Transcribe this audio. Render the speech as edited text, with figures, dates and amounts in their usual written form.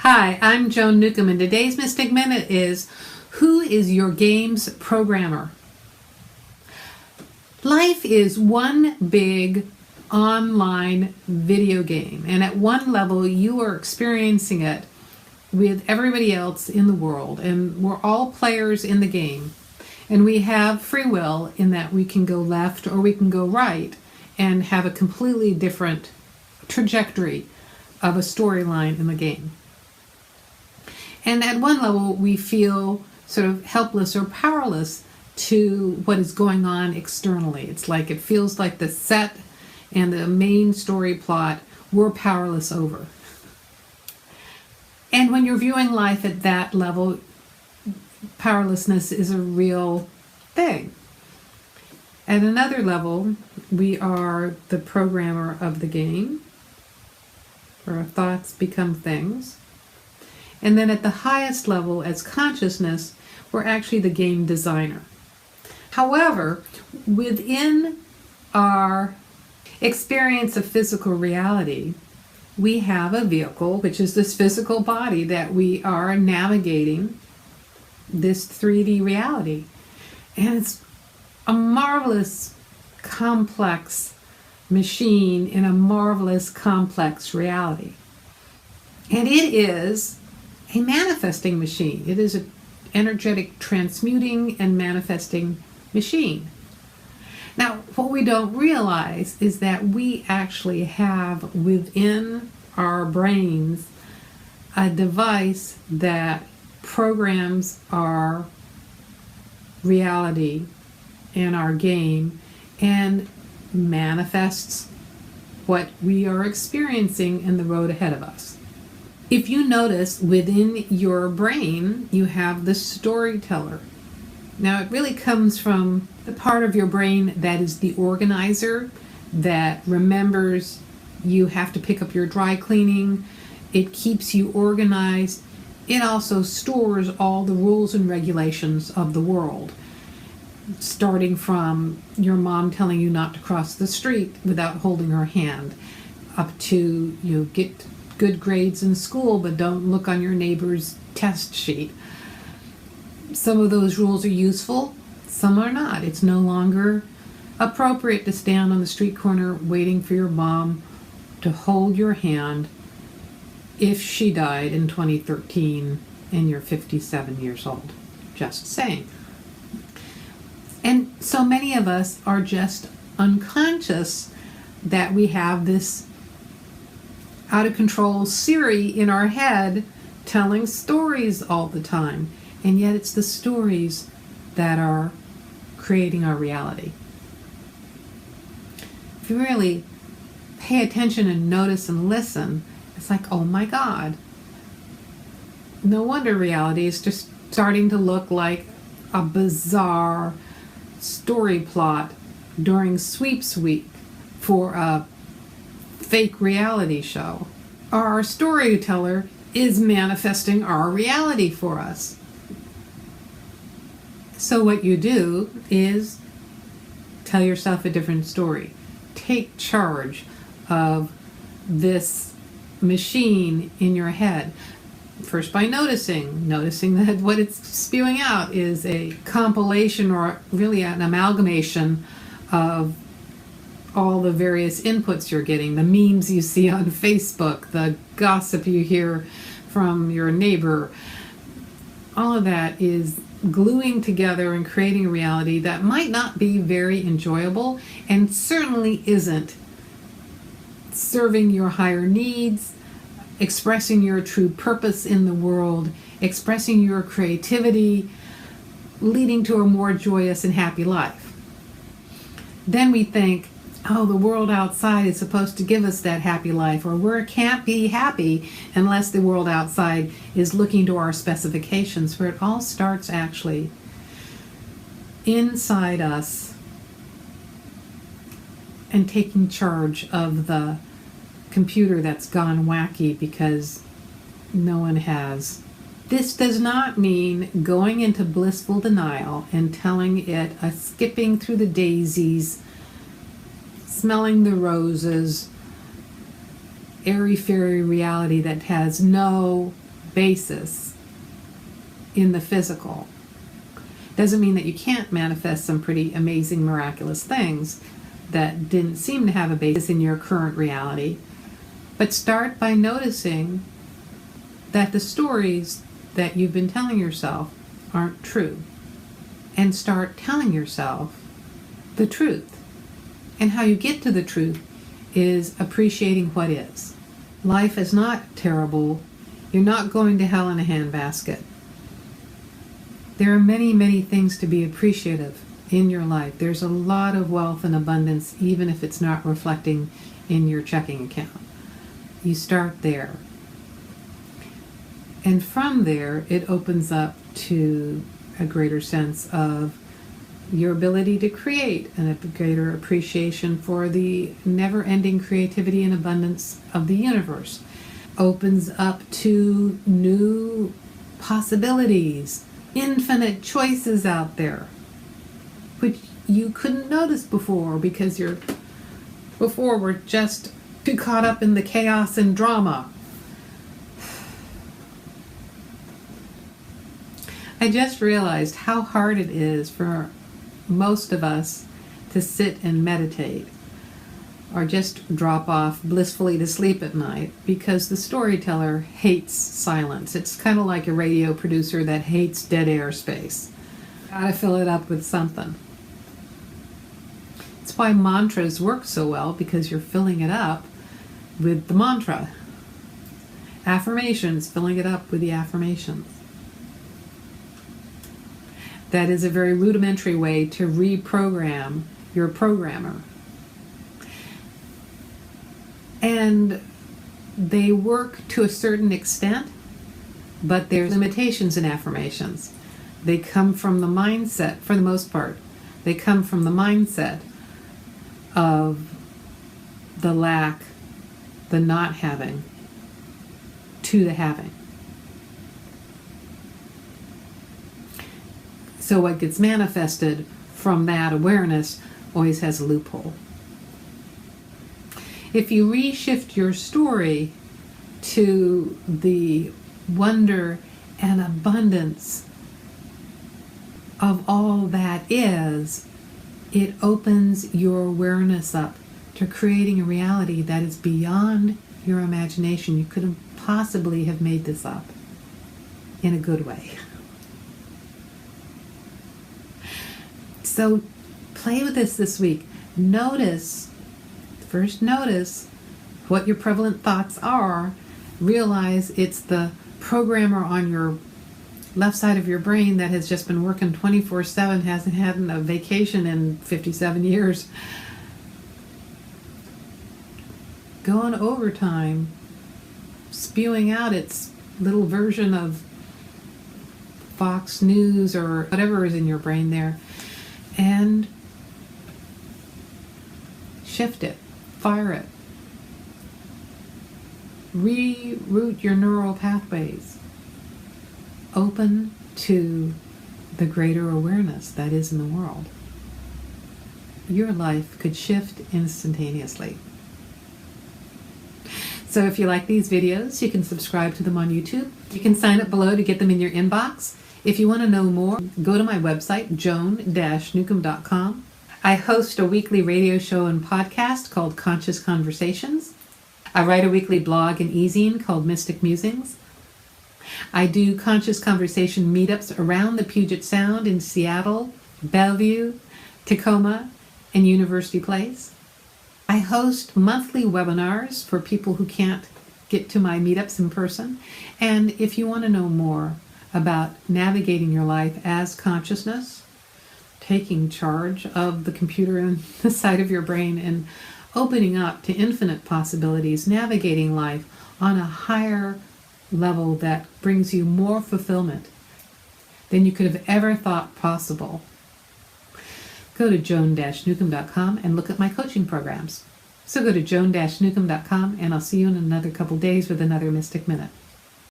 Hi, I'm Joan Newcomb, and today's Mystic Minute is, who is your game's programmer? Life is one big online video game, and at one level you are experiencing it with everybody else in the world, and we're all players in the game, and we have free will in that we can go left or we can go right and have a completely different trajectory of a storyline in the game. And at one level, we feel sort of helpless or powerless to what is going on externally. It's like it feels like the set and the main story plot we're powerless over. And when you're viewing life at that level, powerlessness is a real thing. At another level, we are the programmer of the game, where our thoughts become things. And then at the highest level, as consciousness, we're actually the game designer. However, within our experience of physical reality, we have a vehicle, which is this physical body that we are navigating this 3D reality. And it's a marvelous, complex machine in a marvelous, complex reality. And it is a manifesting machine. It is an energetic transmuting and manifesting machine. Now, what we don't realize is that we actually have within our brains a device that programs our reality and our game and manifests what we are experiencing in the road ahead of us. If you notice, within your brain, you have the storyteller. Now, it really comes from the part of your brain that is the organizer, that remembers you have to pick up your dry cleaning. It keeps you organized. It also stores all the rules and regulations of the world, starting from your mom telling you not to cross the street without holding her hand, up to you get good grades in school, but don't look on your neighbor's test sheet. Some of those rules are useful, some are not. It's no longer appropriate to stand on the street corner waiting for your mom to hold your hand if she died in 2013 and you're 57 years old. Just saying. And so many of us are just unconscious that we have this out of control Siri in our head telling stories all the time. And yet it's the stories that are creating our reality. If you really pay attention and notice and listen, it's like, oh my God. No wonder reality is just starting to look like a bizarre story plot during Sweeps Week for a fake reality show. Our storyteller is manifesting our reality for us. So what you do is tell yourself a different story. Take charge of this machine in your head. First by noticing that what it's spewing out is a compilation or really an amalgamation of all the various inputs you're getting, the memes you see on Facebook, the gossip you hear from your neighbor. All of that is gluing together and creating a reality that might not be very enjoyable and certainly isn't serving your higher needs, expressing your true purpose in the world, expressing your creativity, leading to a more joyous and happy life. Then we think, oh, the world outside is supposed to give us that happy life, or we can't be happy unless the world outside is looking to our specifications, where it all starts actually inside us and taking charge of the computer that's gone wacky because no one has. This does not mean going into blissful denial and telling it a skipping through the daisies, smelling the roses, airy-fairy reality that has no basis in the physical. Doesn't mean that you can't manifest some pretty amazing, miraculous things that didn't seem to have a basis in your current reality. But start by noticing that the stories that you've been telling yourself aren't true. And start telling yourself the truth. And how you get to the truth is appreciating what is. Life is not terrible. You're not going to hell in a handbasket. There are many, many things to be appreciative in your life. There's a lot of wealth and abundance, even if it's not reflecting in your checking account. You start there. And from there, it opens up to a greater sense of your ability to create and a greater appreciation for the never-ending creativity and abundance of the universe. Opens up to new possibilities, infinite choices out there, which you couldn't notice before because before we're just too caught up in the chaos and drama. I just realized how hard it is for most of us to sit and meditate or just drop off blissfully to sleep at night because the storyteller hates silence. It's kind of like a radio producer that hates dead air space. Gotta fill it up with something. It's why mantras work so well, because you're filling it up with the mantra. Affirmations, filling it up with the affirmations. That is a very rudimentary way to reprogram your programmer. And they work to a certain extent, but there's limitations in affirmations. They come from the mindset, for the most part, they come from the mindset of the lack, the not having, to the having. So what gets manifested from that awareness always has a loophole. If you reshift your story to the wonder and abundance of all that is, it opens your awareness up to creating a reality that is beyond your imagination. You couldn't possibly have made this up in a good way. So play with this week. First notice what your prevalent thoughts are. Realize it's the programmer on your left side of your brain that has just been working 24/7, hasn't had a vacation in 57 years. Going overtime, spewing out its little version of Fox News or whatever is in your brain there. And shift it, fire it, reroute your neural pathways, open to the greater awareness that is in the world. Your life could shift instantaneously. So if you like these videos, you can subscribe to them on YouTube. You can sign up below to get them in your inbox. If you want to know more, go to my website, joan-newcomb.com. I host a weekly radio show and podcast called Conscious Conversations. I write a weekly blog and e-zine called Mystic Musings. I do conscious conversation meetups around the Puget Sound in Seattle, Bellevue, Tacoma, and University Place. I host monthly webinars for people who can't get to my meetups in person. And if you want to know more about navigating your life as consciousness, taking charge of the computer inside of your brain and opening up to infinite possibilities, navigating life on a higher level that brings you more fulfillment than you could have ever thought possible, go to joan-newcomb.com and look at my coaching programs. So go to joan-newcomb.com and I'll see you in another couple days with another Mystic Minute.